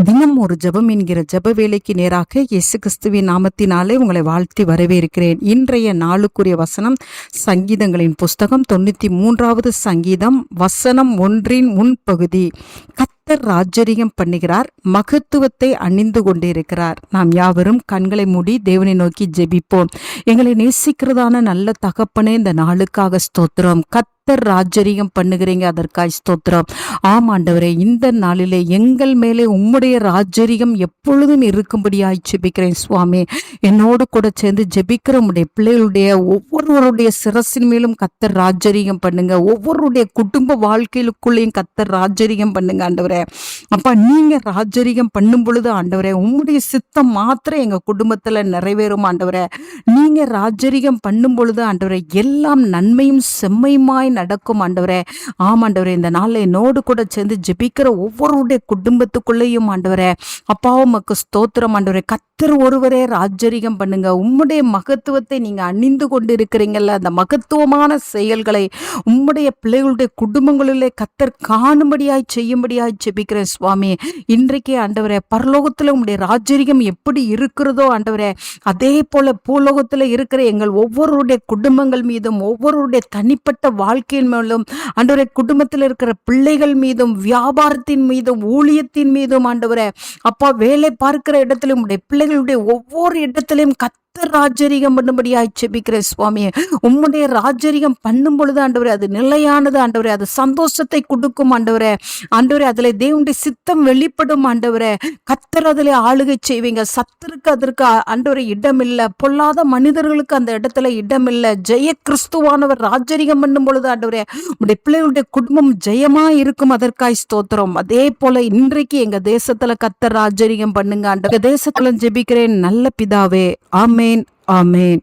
தினம் ஒரு ஜெபம் என்கிற ஜெப வேலைக்கு நேராக இயேசு கிறிஸ்துவின் நாமத்தினாலே உங்களை வாழ்த்தி வரவேற்கிறேன். இன்றைய நாளுக்குரிய வசனம் சங்கீதங்களின் புஸ்தகம் 93வது சங்கீதம் வசனம் 1 முன்பகுதி. கர்த்தர் ராஜரிகம் பண்ணுகிறார், மகத்துவத்தை அணிந்து கொண்டிருக்கிறார். நாம் யாவரும் கண்களை மூடி தேவனை நோக்கி ஜெபிப்போம். எங்களை நேசிக்கிறதான நல்ல தகப்பனே, இந்த நாளுக்காக ஸ்தோத்திரம். கர்த்தர் ராஜரிகம் பண்ணுகிறீங்க, அதற்காய் ஸ்தோத்திரம். ஆமாண்டவரே, இந்த நாளிலே எங்கள் மேலே உம்முடைய ராஜரிகம் எப்பொழுதும் இருக்கும்படியாய் ஜெபிக்கிறேன் சுவாமி. என்னோடு கூட சேர்ந்து ஜெபிக்கிற உம்முடைய பிள்ளைகளுடைய ஒவ்வொருவருடைய சிரசின் மேலும் கர்த்தர் ராஜரிகம் பண்ணுங்க. ஒவ்வொருடைய குடும்ப வாழ்க்கையிலுக்குள்ளேயும் கர்த்தர் ராஜரிகம் பண்ணுங்க ஆண்டவரே. அப்பா, நீங்க ராஜரிகம் பண்ணும் பொழுது ஆண்டவரே, உம்முடைய சித்தம் மாத்திரம் எங்க குடும்பத்துல நிறைவேறும் ஆண்டவரே. நீங்க ராஜரிகம் பண்ணும் பொழுது ஆண்டவரே, எல்லாம் நன்மையும் செம்மையுமாய் நடக்கும் ஆண்டவரே. ஆமாண்டவரே, இந்த நாள்ல என்னோடு கூட சேர்ந்து ஜெபிக்கிற ஒவ்வொருடைய குடும்பத்துக்குள்ளேயும் ஆண்டவரே, அப்பாவும் மக்கு ஸ்தோத்திரம் ஆண்டவரே. கர்த்தர் ஒருவரே ராஜரிகம் பண்ணுங்க. உம்முடைய மகத்துவத்தை நீங்க அணிந்து கொண்டு இருக்கிறீங்கல்ல, அந்த மகத்துவமான செயல்களை உம்முடைய பிள்ளைகளுடைய குடும்பங்களிலே கர்த்தர் காணும்படியாய் செய்யும்படியாய் ஜெபிக்கிறேன் சுவாமி. இன்றைக்கே ஆண்டவரே, பரலோகத்துல உம்முடைய ராஜரிகம் எப்படி இருக்கிறதோ ஆண்டவரே, அதே போல பூலோகத்துல இருக்கிற எங்கள் ஒவ்வொருடைய குடும்பங்கள் மீதும், ஒவ்வொருடைய தனிப்பட்ட வாழ்க்கையின் மேலும் ஆண்டவரே, குடும்பத்தில் இருக்கிற பிள்ளைகள் மீதும், வியாபாரத்தின் மீதும், ஊழியத்தின் மீதும் ஆண்டவரே, அப்பா, வேலை பார்க்கிற இடத்திலும் உடைய பிள்ளைகளுடைய ஒவ்வொரு இடத்திலும் ராஜரிகம் பண்ணும்படியாய் ஜெபிக்கிறேன் சுவாமி. உம்முடைய ராஜரிகம் பண்ணும் பொழுது ஆண்டவரே, அது நிலையானது ஆண்டவரே, அது சந்தோஷத்தை கொடுக்கும் ஆண்டவரே. ஆண்டவரே, அதில் தேவனுடைய சித்தம் வெளிப்படும் ஆண்டவரே. கர்த்தர் அதில் ஆளுகை செய்வீங்க. சத்துருக்கு அதற்கு ஆண்டவரே இடம் இல்லை, பொல்லாத மனிதர்களுக்கு அந்த இடத்துல இடம் இல்லை. ஜெய கிறிஸ்துவானவர் ராஜரிகம் பண்ணும் பொழுது ஆண்டவரே, உடைய பிள்ளைகளுடைய குடும்பம் ஜெயமா இருக்கும். அதற்காய் ஸ்தோத்திரம். அதே போல இன்றைக்கு எங்க தேசத்துல கர்த்தர் ராஜரிகம் பண்ணுங்க ஆண்டவரே. தேசத்துல ஜெபிக்கிறேன் நல்ல பிதாவே. ஆமென், ஆமென்.